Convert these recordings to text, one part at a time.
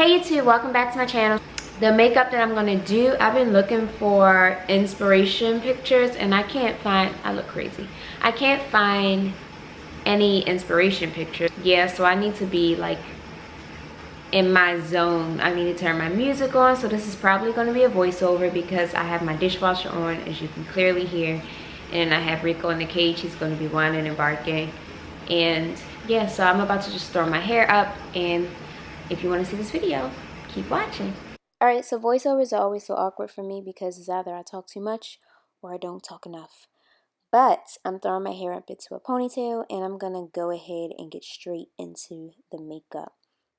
Hey YouTube, welcome back to my channel. The makeup that I'm gonna do, I've been looking for inspiration pictures and I can't find, I look crazy. I can't find any inspiration pictures. Yeah, so I need to be like in my zone. I need to turn my music on, so this is probably gonna be a voiceover because I have my dishwasher on, as you can clearly hear. And I have Rico in the cage, he's gonna be whining and barking. And yeah, so I'm about to just throw my hair up, and if you want to see this video, keep watching. Alright, so voiceovers are always so awkward for me because it's either I talk too much or I don't talk enough. But I'm throwing my hair up into a ponytail and I'm going to go ahead and get straight into the makeup.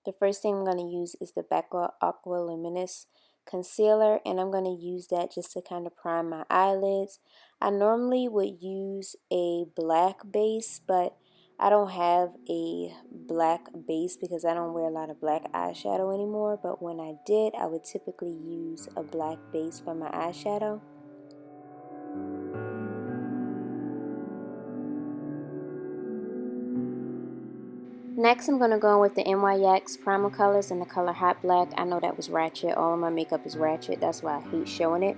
The first thing I'm going to use is the Becca Aqua Luminous Concealer, and I'm going to use that just to kind of prime my eyelids. I normally would use a black base, but I don't have a black base because I don't wear a lot of black eyeshadow anymore, but when I did, I would typically use a black base for my eyeshadow. Next, I'm going to go in with the NYX Primal Colors in the color Hot Black. I know that was ratchet. All of my makeup is ratchet. That's why I hate showing it.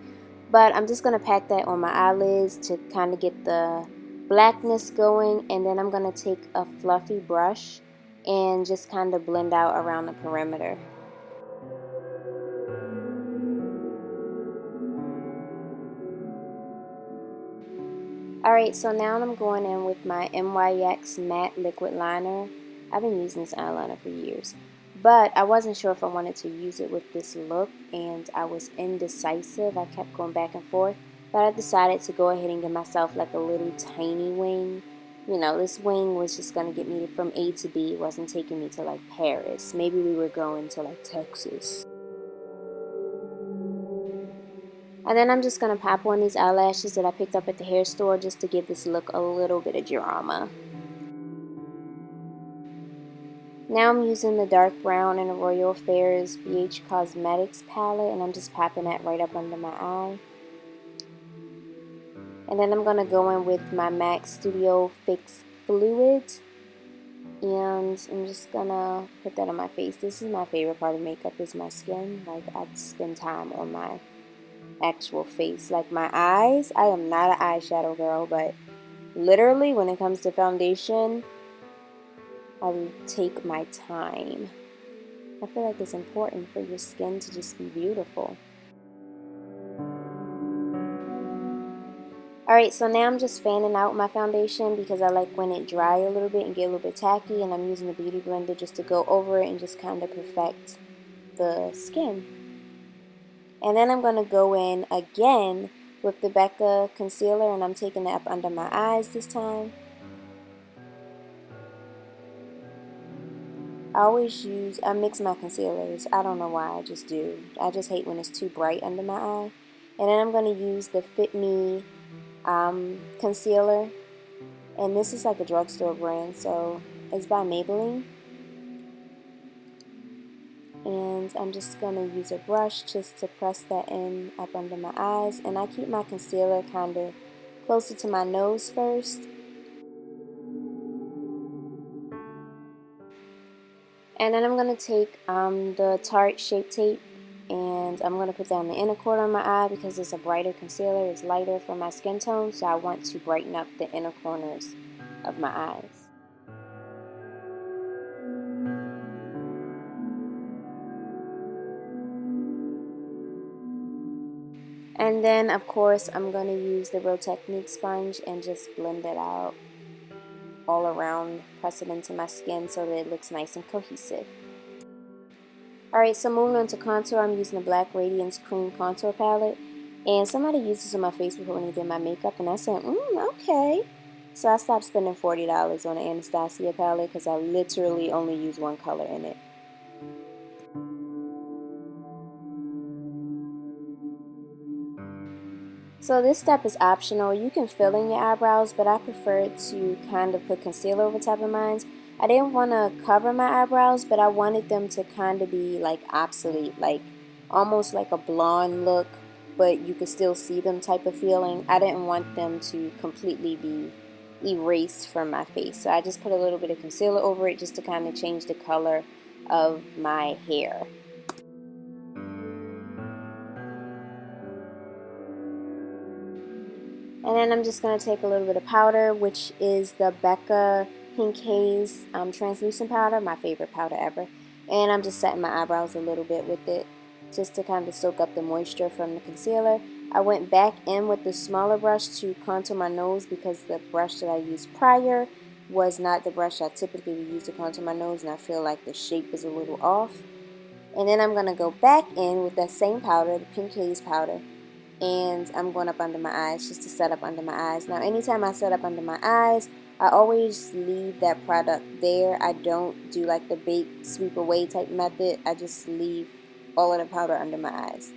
But I'm just going to pack that on my eyelids to kind of get the blackness going. And then I'm going to take a fluffy brush and just kind of blend out around the perimeter. Alright, so now I'm going in with my NYX Matte Liquid Liner. I've been using this eyeliner for years, but I wasn't sure if I wanted to use it with this look, and I was indecisive. I kept going back and forth, but I decided to go ahead and give myself like a little tiny wing. You know, this wing was just going to get me from A to B. It wasn't taking me to like Paris. Maybe we were going to like Texas. And then I'm just going to pop on these eyelashes that I picked up at the hair store just to give this look a little bit of drama. Now I'm using the dark brown in the Royal Affairs BH Cosmetics palette, and I'm just popping that right up under my eye. And then I'm going to go in with my MAC Studio Fix Fluid, and I'm just going to put that on my face. This is my favorite part of makeup, is my skin. Like, I spend time on my actual face. Like my eyes, I am not an eyeshadow girl, but literally when it comes to foundation, I take my time. I feel like it's important for your skin to just be beautiful. Alright, so now I'm just fanning out my foundation because I like when it dry a little bit and get a little bit tacky, and I'm using the Beauty Blender just to go over it and just kind of perfect the skin. And then I'm going to go in again with the Becca concealer, and I'm taking it up under my eyes this time. I mix my concealers. I don't know why, I just do. I just hate when it's too bright under my eye. And then I'm going to use the Fit Me concealer. And this is like a drugstore brand, so it's by Maybelline. And I'm just going to use a brush just to press that in up under my eyes. And I keep my concealer kind of closer to my nose first. And then I'm going to take the Tarte Shape Tape, and I'm going to put that on the inner corner of my eye because it's a brighter concealer. It's lighter for my skin tone, so I want to brighten up the inner corners of my eyes. And then, of course, I'm going to use the Real Technique sponge and just blend it out all around, press it into my skin so that it looks nice and cohesive. Alright, so moving on to contour, I'm using the Black Radiance Cream Contour Palette. And somebody used this on my face before when they did my makeup, and I said, okay. So I stopped spending $40 on the Anastasia palette because I literally only use one color in it. So this step is optional. You can fill in your eyebrows, but I prefer to kind of put concealer over top of mine. I didn't want to cover my eyebrows, but I wanted them to kind of be like obsolete, like almost like a blonde look, but you could still see them type of feeling. I didn't want them to completely be erased from my face, so I just put a little bit of concealer over it just to kind of change the color of my hair. And then I'm just going to take a little bit of powder, which is the Becca Pink Haze translucent powder, my favorite powder ever. And I'm just setting my eyebrows a little bit with it, just to kind of soak up the moisture from the concealer. I went back in with the smaller brush to contour my nose because the brush that I used prior was not the brush I typically would use to contour my nose, and I feel like the shape is a little off. And then I'm going to go back in with that same powder, the Pink Haze powder, and I'm going up under my eyes just to set up under my eyes. Now anytime I set up under my eyes, I always leave that product there. I don't do like the bake sweep away type method. I just leave all of the powder under my eyes.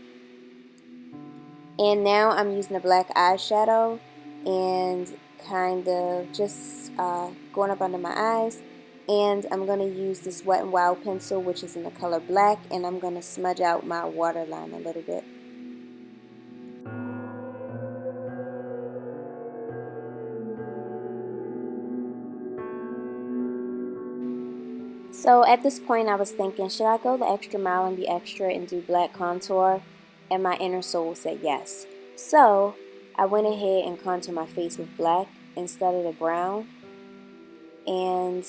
And now I'm using the black eyeshadow and kind of just going up under my eyes. And I'm going to use this Wet n Wild pencil, which is in the color black, and I'm going to smudge out my waterline a little bit. So at this point I was thinking, should I go the extra mile and be extra and do black contour? And my inner soul said yes. So I went ahead and contoured my face with black instead of the brown. And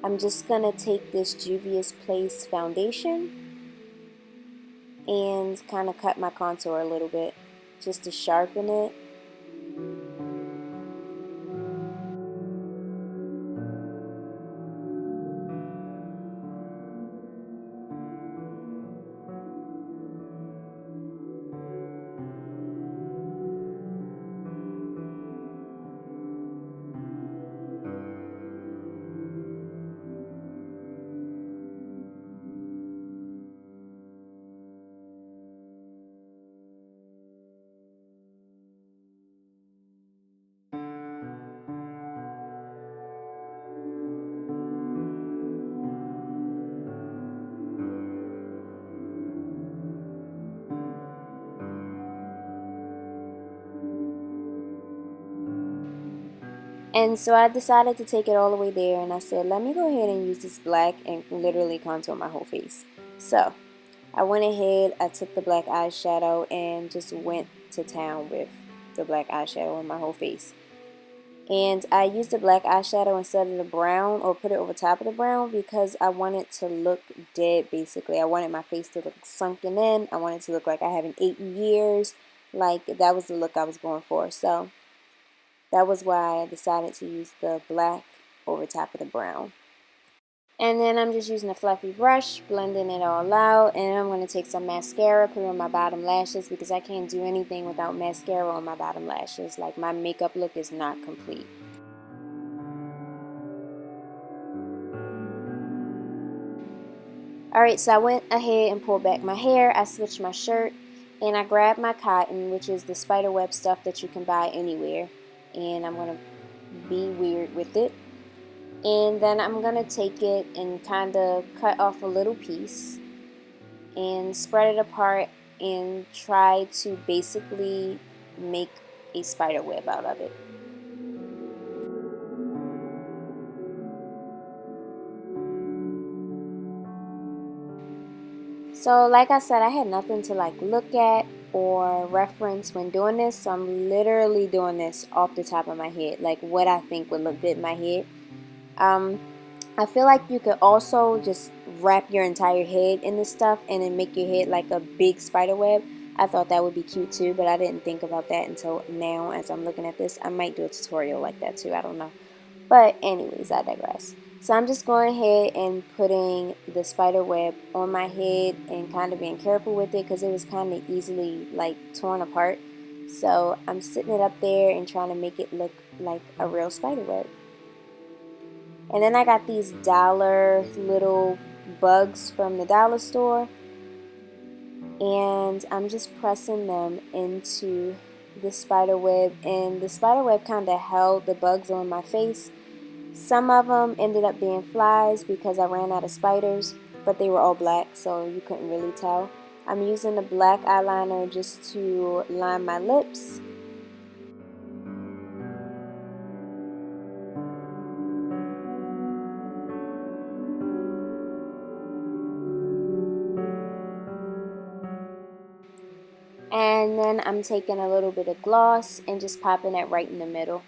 I'm just going to take this Juvia's Place foundation and kind of cut my contour a little bit just to sharpen it. And so I decided to take it all the way there, and I said, let me go ahead and use this black and literally contour my whole face. So I went ahead, I took the black eyeshadow and just went to town with the black eyeshadow on my whole face. And I used the black eyeshadow instead of the brown, or put it over top of the brown, because I wanted to look dead basically. I wanted my face to look sunken in. I wanted to look like I haven't eaten years. Like, that was the look I was going for. So that was why I decided to use the black over top of the brown. And then I'm just using a fluffy brush, blending it all out, and I'm going to take some mascara, put it on my bottom lashes, because I can't do anything without mascara on my bottom lashes. Like, my makeup look is not complete. Alright, so I went ahead and pulled back my hair, I switched my shirt, and I grabbed my cotton, which is the spiderweb stuff that you can buy anywhere, and I'm going to be weird with it. And then I'm going to take it and kind of cut off a little piece and spread it apart and try to basically make a spider web out of it. So like I said, I had nothing to like look at or reference when doing this, so I'm literally doing this off the top of my head, like what I think would look good in my head. I feel like you could also just wrap your entire head in this stuff and then make your head like a big spider web. I thought that would be cute too, but I didn't think about that until now as I'm looking at this. I might do a tutorial like that too, I don't know. But anyways, I digress. So I'm just going ahead and putting the spider web on my head and kind of being careful with it because it was kind of easily like torn apart. So I'm sitting it up there and trying to make it look like a real spider web. And then I got these dollar little bugs from the dollar store, and I'm just pressing them into the spider web, and the spider web kind of held the bugs on my face. Some of them ended up being flies because I ran out of spiders, but they were all black, so you couldn't really tell. I'm using the black eyeliner just to line my lips. And then I'm taking a little bit of gloss and just popping it right in the middle.